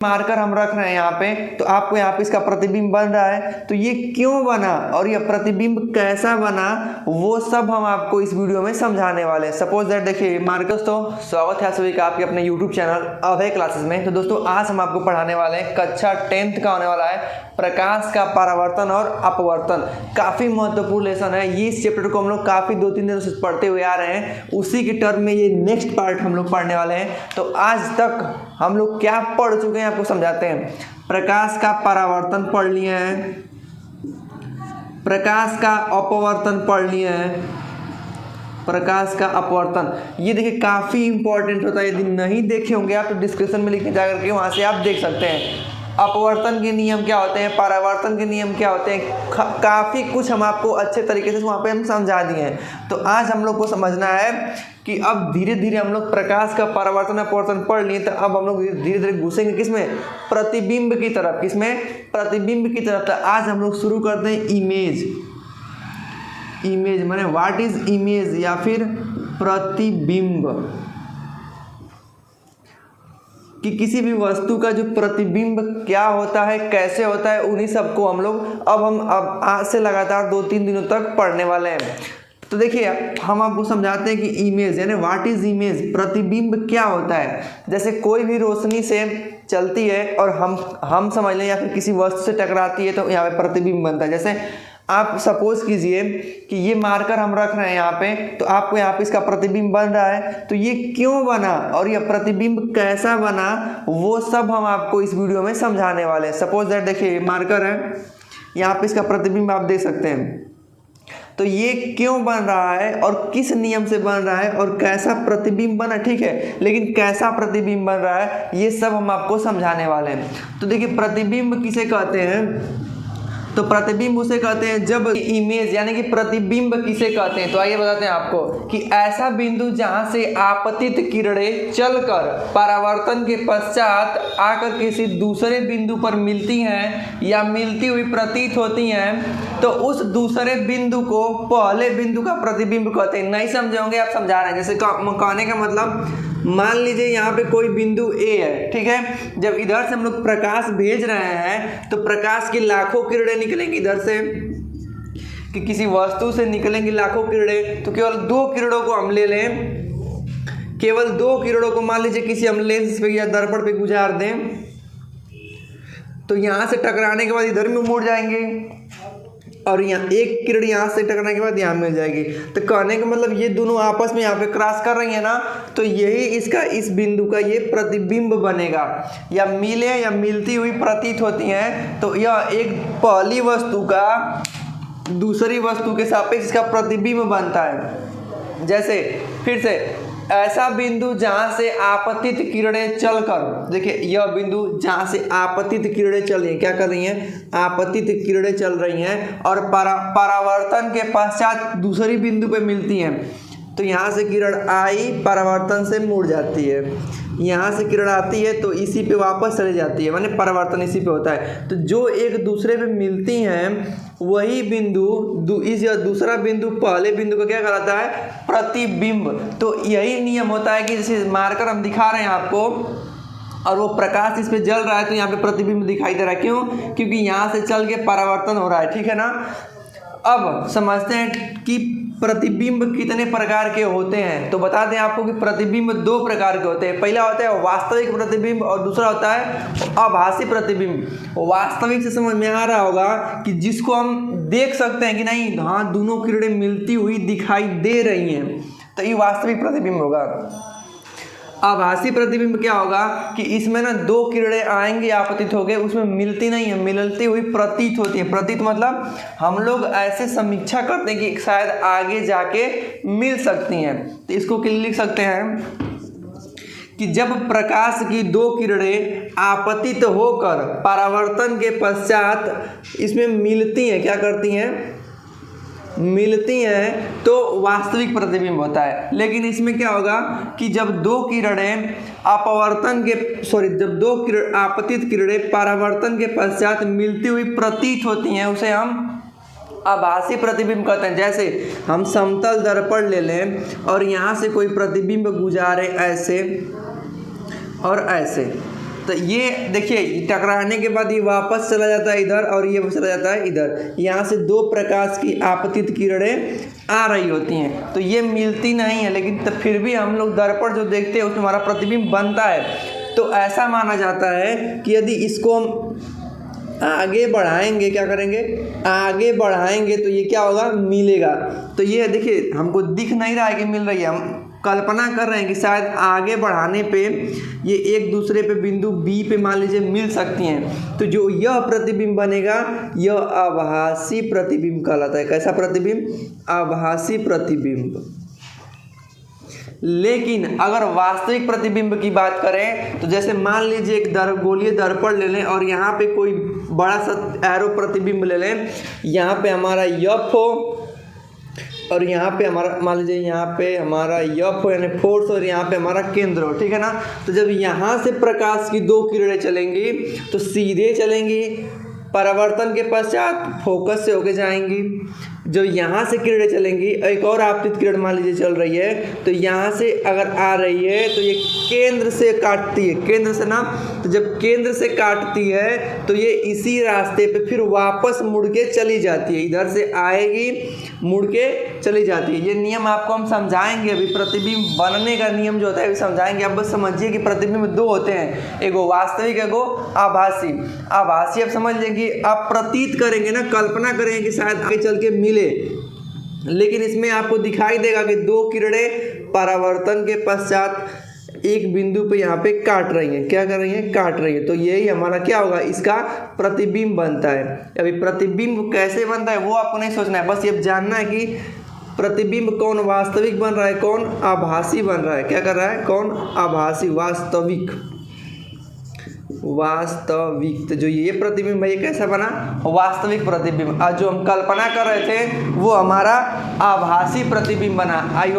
Marker हम रख रहे हैं यहाँ पे, तो आपको यहाँ पे इसका प्रतिबिंब बन रहा है। तो ये क्यों बना और ये प्रतिबिंब कैसा बना, वो सब हम आपको इस वीडियो में समझाने वाले हैं। सपोज दैट देखिए मार्कर। दोस्तों स्वागत है सभी का आपके अपने यूट्यूब चैनल अभय क्लासेस में। तो दोस्तों आज हम आपको पढ़ाने वाले हैं कक्षा 10th का होने वाला है प्रकाश का परावर्तन और अपवर्तन। काफ़ी महत्वपूर्ण लेसन है ये। इस चैप्टर को हम लोग काफ़ी 2-3 दिनों से पढ़ते हुए आ रहे हैं, उसी के टर्म में ये नेक्स्ट पार्ट हम लोग पढ़ने वाले हैं। तो आज तक हम लोग क्या पढ़ चुके हैं आपको समझाते हैं। प्रकाश का परावर्तन पढ़ लिए हैं, प्रकाश का अपवर्तन पढ़ लिए हैं, प्रकाश का अपवर्तन। ये देखिए काफ़ी इंपॉर्टेंट होता है। यदि नहीं देखे होंगे आप तो डिस्क्रिप्शन में लिख के जाकर के वहाँ से आप देख सकते हैं। अपवर्तन के नियम क्या होते हैं, परावर्तन के नियम क्या होते हैं, काफ़ी कुछ हम आपको अच्छे तरीके से वहाँ पे हम समझा दिए हैं। तो आज हम लोग को समझना है कि अब धीरे धीरे हम लोग प्रकाश का परावर्तन अपवर्तन पढ़ लिए, तो अब हम लोग धीरे धीरे घुसेंगे किसमें, प्रतिबिंब की तरफ। किसमें, प्रतिबिंब की तरफ। तो आज हम लोग शुरू करते हैं इमेज। इमेज माने व्हाट इज इमेज या फिर प्रतिबिंब, कि किसी भी वस्तु का जो प्रतिबिंब क्या होता है, कैसे होता है, उन्हीं सबको हम लोग अब आज से लगातार 2-3 दिनों तक पढ़ने वाले हैं। तो देखिए हम आपको समझाते हैं कि इमेज यानी व्हाट इज इमेज, प्रतिबिंब क्या होता है। जैसे कोई भी रोशनी से चलती है और हम समझ लें या फिर किसी वस्तु से टकराती है तो यहाँ पे प्रतिबिंब बनता है। जैसे आप सपोज कीजिए कि ये मार्कर हम रख रहे हैं यहाँ पे, तो आपको यहाँ पे इसका प्रतिबिंब बन रहा है। तो ये क्यों बना और ये प्रतिबिंब कैसा बना, वो सब हम आपको इस वीडियो में समझाने वाले हैं। सपोज दैट देखिए ये मार्कर है, यहाँ पे इसका प्रतिबिंब आप देख सकते हैं। तो ये क्यों बन रहा है और किस नियम से बन रहा है और कैसा प्रतिबिंब बना, ठीक है, लेकिन कैसा प्रतिबिंब बन रहा है ये सब हम आपको समझाने वाले हैं। तो देखिए प्रतिबिंब किसे कहते हैं, तो प्रतिबिंब उसे कहते हैं जब इमेज यानी कि प्रतिबिंब किसे कहते हैं। तो आइए बताते हैं आपको कि ऐसा बिंदु जहां से आपतित किरणें चलकर परावर्तन के पश्चात आकर किसी दूसरे बिंदु पर मिलती हैं या मिलती हुई प्रतीत होती हैं, तो उस दूसरे बिंदु को पहले बिंदु का प्रतिबिंब कहते हैं। नहीं समझे होंगे, आप समझा रहे हैं। जैसे कहने का मतलब मान लीजिए यहाँ पे कोई बिंदु ए है, ठीक है। जब इधर से हम लोग प्रकाश भेज रहे हैं तो प्रकाश की लाखों किरणें निकलेंगी इधर से, कि किसी वस्तु से निकलेंगी लाखों किरणें। तो केवल 2 किरणों को हम ले लें, केवल 2 किरणों को मान लीजिए किसी हम लेंस पे या दर्पण पे गुजार दें, तो यहाँ से टकराने के बाद इधर में मुड़ जाएंगे और यहाँ एक किरण यहाँ से टकराने के बाद यहाँ मिल जाएगी। तो कहने का मतलब ये दोनों आपस में यहाँ पे क्रॉस कर रही है ना, तो यही इसका इस बिंदु का ये प्रतिबिंब बनेगा। या मिले या मिलती हुई प्रतीत होती हैं, तो यह एक पहली वस्तु का दूसरी वस्तु के सापेक्ष इसका प्रतिबिंब बनता है। जैसे फिर से ऐसा बिंदु जहां से आपतित किरणें चलकर, देखिए यह बिंदु जहां से आपतित किरणें चल रही हैं, क्या कर रही हैं, आपतित किरणें चल रही हैं और परावर्तन के पश्चात दूसरी बिंदु पे मिलती हैं। तो यहाँ से किरण आई, परावर्तन से मुड़ जाती है, यहाँ से किरण आती है तो इसी पे वापस चली जाती है, माने परावर्तन इसी पे होता है। तो जो एक दूसरे पे मिलती हैं वही बिंदु इस दूसरा बिंदु पहले बिंदु को क्या कहलाता है, प्रतिबिंब। तो यही नियम होता है कि जैसे मार्कर हम दिखा रहे हैं आपको और वो प्रकाश इस पे जल रहा है तो यहाँ पे प्रतिबिंब दिखाई दे रहा है। क्यों, क्योंकि यहाँ से चल के परावर्तन हो रहा है, ठीक है ना। अब समझते हैं कि प्रतिबिंब कितने प्रकार के होते हैं। तो बता दें आपको कि प्रतिबिंब 2 प्रकार के होते हैं। पहला होता है वास्तविक प्रतिबिंब और दूसरा होता है आभासी प्रतिबिंब। वास्तविक से समझ में आ रहा होगा कि जिसको हम देख सकते हैं कि नहीं, हाँ दोनों किरणें मिलती हुई दिखाई दे रही हैं, तो ये वास्तविक प्रतिबिंब होगा। आभासी प्रतिबिंब क्या होगा कि इसमें ना 2 किरणें आएंगी आपतित होकर, उसमें मिलती नहीं है, मिलती हुई प्रतीत होती है। प्रतीत मतलब हम लोग ऐसे समीक्षा करते हैं कि शायद आगे जाके मिल सकती हैं। तो इसको लिख सकते हैं कि जब प्रकाश की 2 किरणें आपतित होकर परावर्तन के पश्चात इसमें मिलती हैं, क्या करती हैं, मिलती हैं, तो वास्तविक प्रतिबिंब होता है। लेकिन इसमें क्या होगा कि जब 2 किरणें जब 2 किरण आपतित किरणें परावर्तन के पश्चात मिलती हुई प्रतीत होती हैं, उसे हम आभासी प्रतिबिंब कहते हैं। जैसे हम समतल दर्पण ले लें और यहाँ से कोई प्रतिबिंब गुजारे ऐसे और ऐसे, तो ये देखिए टकराने के बाद ये वापस चला जाता है इधर और ये चला जाता है इधर। यहाँ से दो प्रकाश की आपतित किरणें आ रही होती हैं, तो ये मिलती नहीं है, लेकिन तो फिर भी हम लोग दर्पण जो देखते हैं उसमें हमारा प्रतिबिंब बनता है। तो ऐसा माना जाता है कि यदि इसको हम आगे बढ़ाएंगे, क्या करेंगे, आगे बढ़ाएंगे तो ये क्या होगा, मिलेगा। तो ये देखिए हमको दिख नहीं रहा है कि मिल रही है, हम कल्पना कर रहे हैं कि शायद आगे बढ़ाने पे ये एक दूसरे पे बिंदु बी पे मान लीजिए मिल सकती हैं। तो जो यह प्रतिबिंब बनेगा यह आभासी प्रतिबिंब कहलाता है। कैसा प्रतिबिंब, आभासी प्रतिबिंब। लेकिन अगर वास्तविक प्रतिबिंब की बात करें तो जैसे मान लीजिए एक गोलीय दर्पण ले लें और यहाँ पे कोई बड़ा सा एरो प्रतिबिंब ले लें, यहाँ पे हमारा यफ हो और यहाँ पे हमारा मान लीजिए यहाँ पे हमारा यफ हो यानी फोर्स और यहाँ पे हमारा केंद्र हो, ठीक है ना। तो जब यहाँ से प्रकाश की दो किरणें चलेंगी तो सीधे चलेंगी, परावर्तन के पश्चात फोकस से होके जाएंगी। जो यहाँ से किरणें चलेंगी, एक और आपतित किरण मान लीजिए चल रही है, तो यहाँ से अगर आ रही है तो ये केंद्र से काटती है, केंद्र से ना, तो जब केंद्र से काटती है तो ये इसी रास्ते पे फिर वापस मुड़ के चली जाती है, इधर से आएगी मुड़ के चली जाती है। ये नियम आपको हम समझाएंगे अभी, प्रतिबिंब बनने का नियम जो होता है अभी समझाएंगे। आप बस समझिए कि प्रतिबिंब दो होते हैं, एगो वास्तविक, एगो आभासी। आभासी आप समझ लेंगे, आप प्रतीत करेंगे ना, कल्पना करेंगे कि शायद आगे चल के मिले, लेकिन इसमें आपको दिखाई देगा कि दो किरणें परावर्तन के पश्चात एक बिंदु पे यहाँ पे काट रही हैं। क्या कर रही हैं, काट रही है। तो यही हमारा क्या होगा, इसका प्रतिबिंब बनता है। अभी प्रतिबिंब कैसे बनता है वो आपको नहीं सोचना है, बस ये जानना है कि प्रतिबिंब कौन वास्तविक बन रहा है, कौन आभासी बन रहा है। क्या कर रहा है, कौन आभासी, वास्तविक। वास्तविक, तो जो ये प्रतिबिंब है ये कैसा बना, वास्तविक प्रतिबिंब। और जो हम कल्पना कर रहे थे वो हमारा आभासी प्रतिबिंब बना। I hope